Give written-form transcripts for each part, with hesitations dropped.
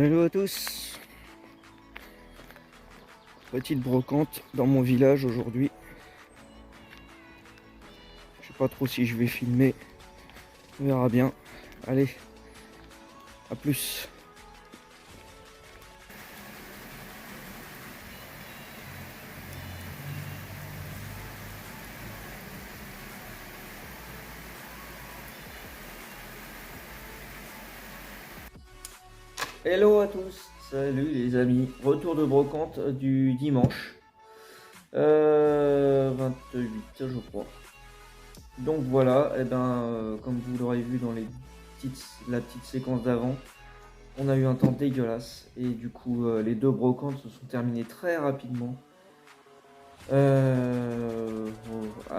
Hello à tous. Petite brocante dans mon village aujourd'hui. Je sais pas trop si je vais filmer. On verra bien. Allez, à plus. Hello à tous. Salut les amis. Retour de brocante du dimanche. 28 je crois. Donc voilà, et comme vous l'aurez vu dans la petite séquence d'avant, on a eu un temps dégueulasse et du coup les deux brocantes se sont terminées très rapidement. À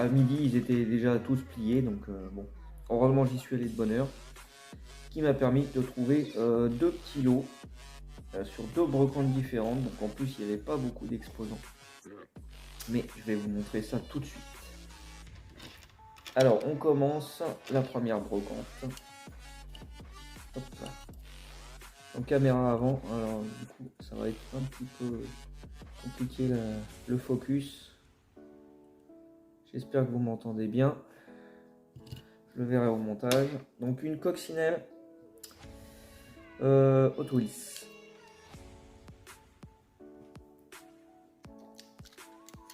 midi ils étaient déjà tous pliés, donc bon, heureusement j'y suis allé de bonne heure, qui m'a permis de trouver deux petits lots sur deux brocantes différentes, donc en plus il n'y avait pas beaucoup d'exposants, mais je vais vous montrer ça tout de suite. Alors on commence la première brocante. Hop là. En caméra avant, alors du coup ça va être un petit peu compliqué le focus. J'espère que vous m'entendez bien. Je le verrai au montage. Donc une coccinelle Autolis.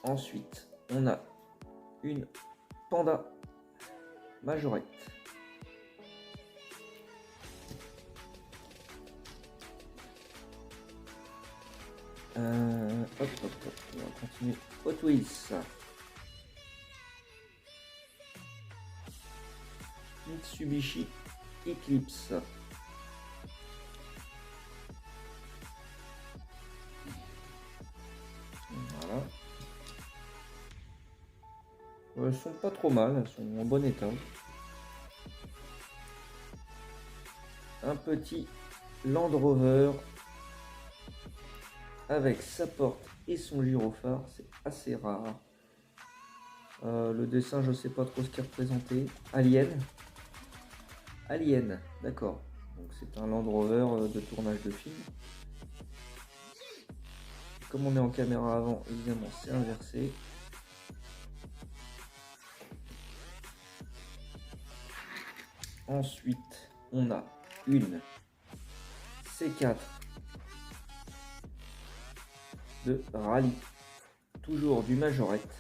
Ensuite, on a une Panda Majorette. Hop, on va continuer. Hot Wheels. Mitsubishi Eclipse. Voilà. Elles sont pas trop mal, elles sont en bon état. Un petit Land Rover avec sa porte et son gyrophare, c'est assez rare. Le dessin, je sais pas trop ce qu'il représentait. Alien, d'accord. Donc c'est un Land Rover de tournage de film. Comme on est en caméra avant, évidemment c'est inversé. Ensuite, on a une C4 de rallye, toujours du Majorette.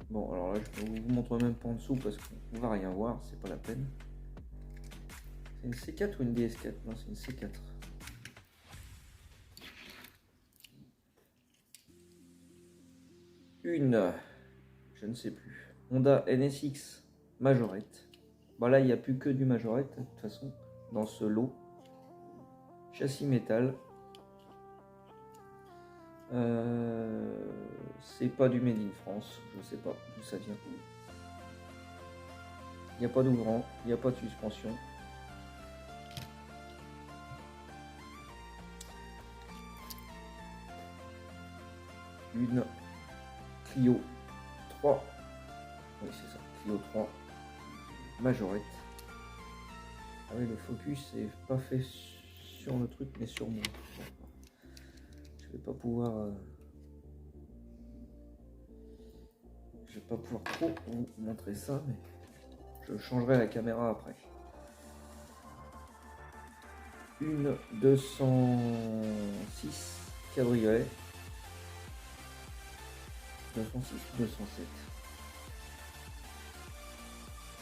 Bon, alors là, je ne vous montre même pas en dessous parce qu'on va rien voir, c'est pas la peine. C'est une C4 ou une DS4? Non, c'est une C4. Une, je ne sais plus, Honda NSX Majorette. Bon, là, il n'y a plus que du Majorette, de toute façon, dans ce lot. Châssis métal. C'est pas du Made in France, je sais pas d'où ça vient. Il n'y a pas d'ouvrant, il n'y a pas de suspension. Une Clio 3. Oui, c'est ça, Clio 3 Majorette. Ah oui, le focus n'est pas fait sur le truc, mais sur moi. Je vais pas pouvoir... Je vais pas pouvoir trop vous montrer ça, mais je changerai la caméra après. Une 206 cabriolet. 206 ou 207.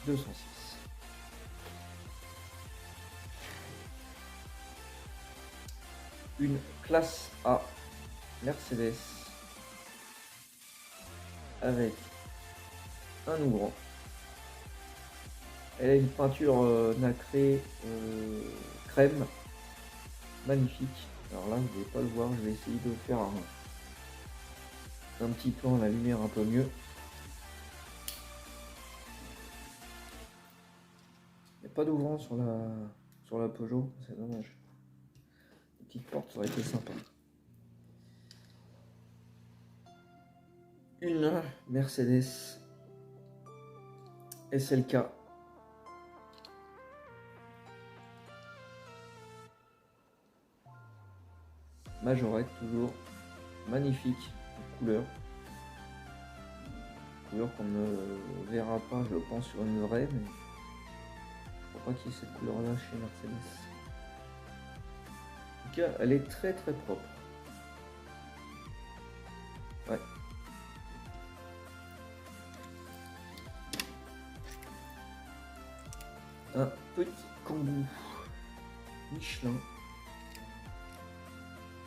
206. Une classe A Mercedes avec un ouvrant. Elle a une peinture nacrée crème, magnifique. Alors là, vous ne pouvez pas le voir, je vais essayer de faire un petit plan, la lumière un peu mieux. Il n'y a pas d'ouvrant sur la Peugeot, c'est dommage. Une petite porte, ça aurait été sympa. Une Mercedes SLK Majorette toujours. Magnifique couleur. Couleur qu'on ne verra pas, je pense, sur une vraie, mais je crois pas qu'il y ait cette couleur-là chez Mercedes. En tout cas, elle est très très propre. Ouais. Un petit Kangoo Michelin.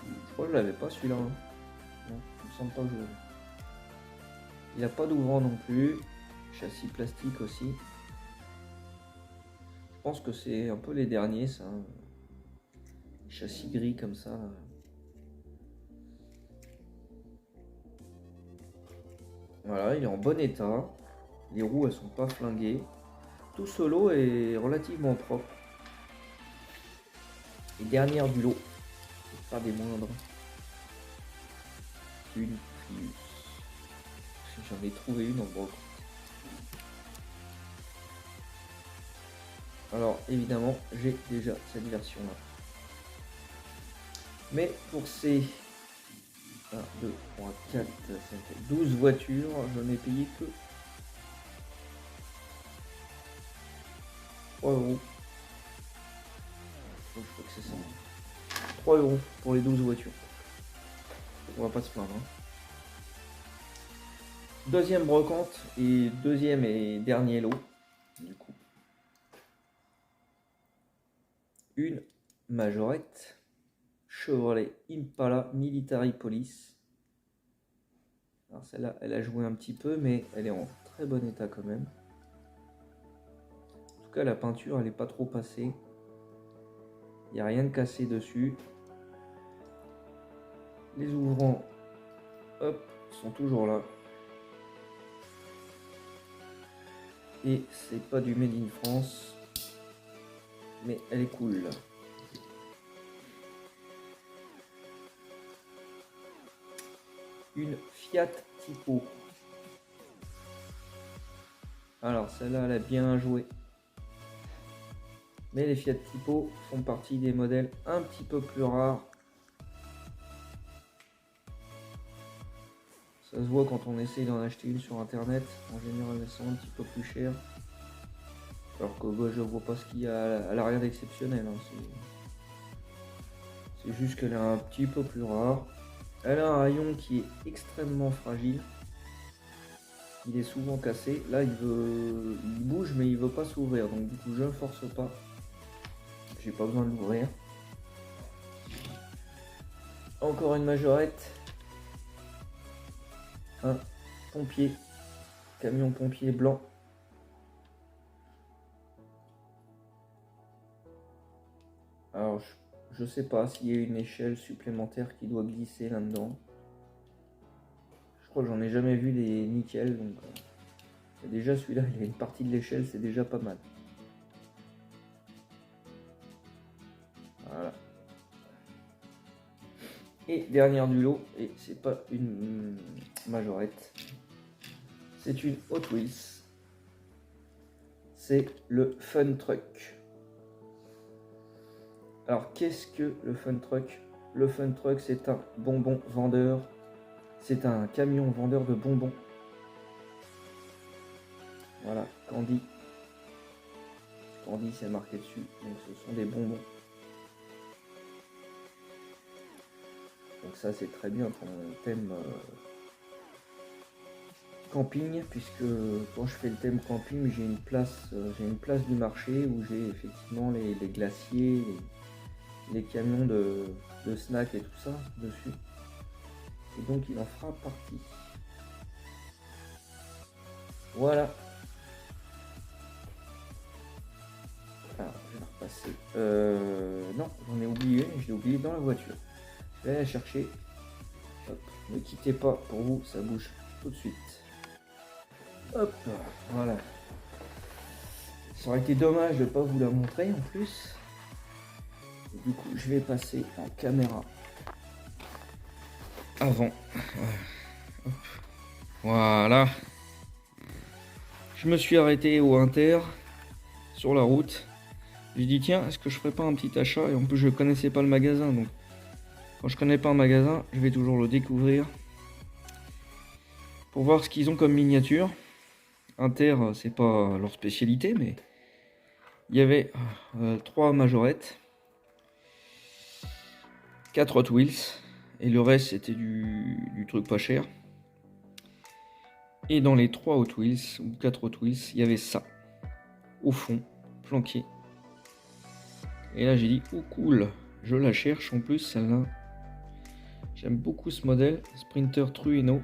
Je crois que je l'avais pas celui-là. Hein. Non, il me semble pas que je... Il n'a pas d'ouvrant non plus. Châssis plastique aussi. Je pense que c'est un peu les derniers, ça. Châssis gris comme ça. Voilà, il est en bon état. Les roues, elles sont pas flinguées. Tout ce lot est relativement propre. Et dernière du lot, pas des moindres, une Prius. J'en ai trouvé une en broc. Alors évidemment, j'ai déjà cette version là. Mais pour ces 1, 2, 3, 4, 5, 12 voitures, je n'ai payé que 3 euros. Je crois que c'est ça. 3 euros pour les 12 voitures. On va pas se plaindre. Hein. Deuxième brocante et deuxième et dernier lot. Du coup. Une Majorette Chevrolet Impala Military Police. Alors celle-là, elle a joué un petit peu, mais elle est en très bon état quand même. En tout cas, la peinture, elle n'est pas trop passée. Il n'y a rien de cassé dessus. Les ouvrants, hop, sont toujours là. Et c'est pas du Made in France, mais elle est cool. Une Fiat Tipo. Alors celle-là, elle a bien joué. Mais les Fiat Tipo font partie des modèles un petit peu plus rares. Ça se voit quand on essaye d'en acheter une sur internet. En général, elles sont un petit peu plus chères. Alors que bah, je vois pas ce qu'il y a. Elle a rien d'exceptionnel. Hein. C'est juste qu'elle est un petit peu plus rare. Elle a un rayon qui est extrêmement fragile. Il est souvent cassé. Là, il bouge, mais il veut pas s'ouvrir. Donc du coup, je ne force pas. J'ai pas besoin de l'ouvrir. Encore une Majorette. Un pompier. Camion pompier blanc. Alors, je sais pas s'il y a une échelle supplémentaire qui doit glisser là-dedans. Je crois que j'en ai jamais vu des nickel. Donc, déjà celui-là, il y a une partie de l'échelle, c'est déjà pas mal. Voilà. Et dernière du lot, et c'est pas une Majorette, c'est une Hot Wheels. C'est le Fun Truck. Alors qu'est-ce que le Fun Truck? Le Fun Truck, c'est un bonbon vendeur. C'est un camion vendeur de bonbons. Voilà, Candy. Candy, c'est marqué dessus. Donc ce sont des bonbons. Donc ça, c'est très bien pour un thème camping, puisque quand je fais le thème camping, j'ai une place du marché où j'ai effectivement les glaciers, les camions de snacks et tout ça dessus. Et donc il en fera partie. Voilà. Alors je vais repasser. Non, j'en ai oublié, je l'ai oublié dans la voiture. Je vais aller la chercher. Hop, ne quittez pas, pour vous, ça bouge tout de suite. Hop, voilà. Ça aurait été dommage de ne pas vous la montrer en plus. Et du coup, je vais passer en caméra avant. Hop. Voilà. Je me suis arrêté au Inter sur la route. J'ai dit tiens, est-ce que je ferais pas un petit achat? Et en plus, je connaissais pas le magasin, donc Quand je connais pas un magasin, je vais toujours le découvrir pour voir ce qu'ils ont comme miniature. Inter, c'est pas leur spécialité, mais il y avait 3 majorettes, 4 Hot Wheels, et le reste c'était du truc pas cher. Et dans les 3 Hot Wheels, ou 4 Hot Wheels, il y avait ça, au fond, planqué. Et là j'ai dit, oh cool, je la cherche en plus celle-là. J'aime beaucoup ce modèle, Sprinter Trueno.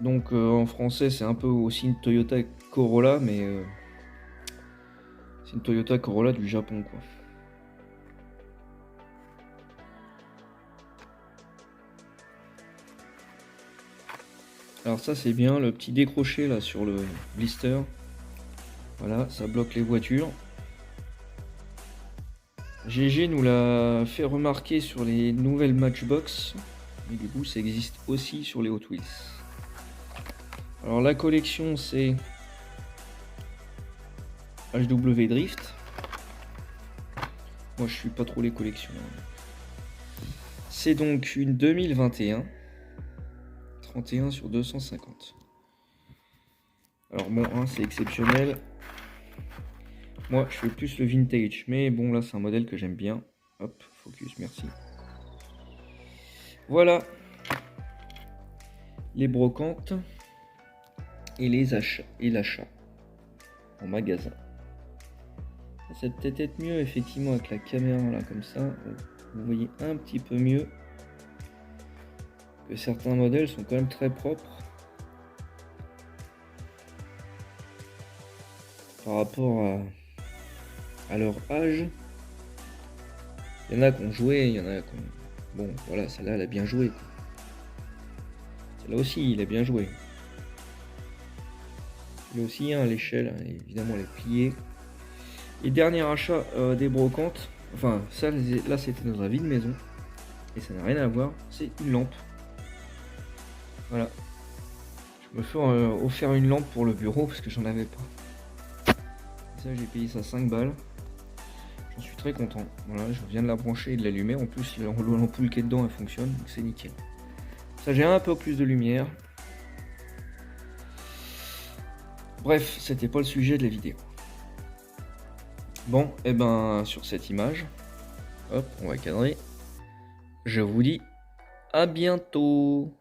Donc en français c'est un peu aussi une Toyota Corolla, mais c'est une Toyota Corolla du Japon quoi. Alors ça c'est bien, le petit décroché là sur le blister. Voilà, ça bloque les voitures. GG nous l'a fait remarquer sur les nouvelles Matchbox. Et du coup ça existe aussi sur les Hot Wheels. Alors la collection c'est HW Drift. Moi je suis pas trop les collections. C'est donc une 2021. 31 sur 250. Alors bon, hein, c'est exceptionnel. Moi je fais plus le vintage. Mais bon là c'est un modèle que j'aime bien. Hop, focus, merci. Voilà. Les brocantes. Et les achats. Et l'achat. En magasin. Ça peut peut-être être mieux effectivement avec la caméra là comme ça. Vous voyez un petit peu mieux. Que certains modèles sont quand même très propres. Par rapport à leur âge. Il y en a qui ont joué, il y en a qui ont... Bon voilà, celle-là elle a bien joué. Celle-là aussi il a bien joué. Celle-là aussi hein, l'échelle, hein, évidemment elle est pliée. Et dernier achat des brocantes. Enfin ça là c'était dans un vide maison. Et ça n'a rien à voir, c'est une lampe. Voilà. Je me fais offert une lampe pour le bureau parce que j'en avais pas. Ça j'ai payé ça 5 balles. J'en suis très content. Voilà, je viens de la brancher et de l'allumer. En plus l'ampoule qui est dedans elle fonctionne, donc c'est nickel. Ça j'ai un peu plus de lumière. Bref, c'était pas le sujet de la vidéo. Bon, et ben sur cette image, hop, on va cadrer. Je vous dis à bientôt.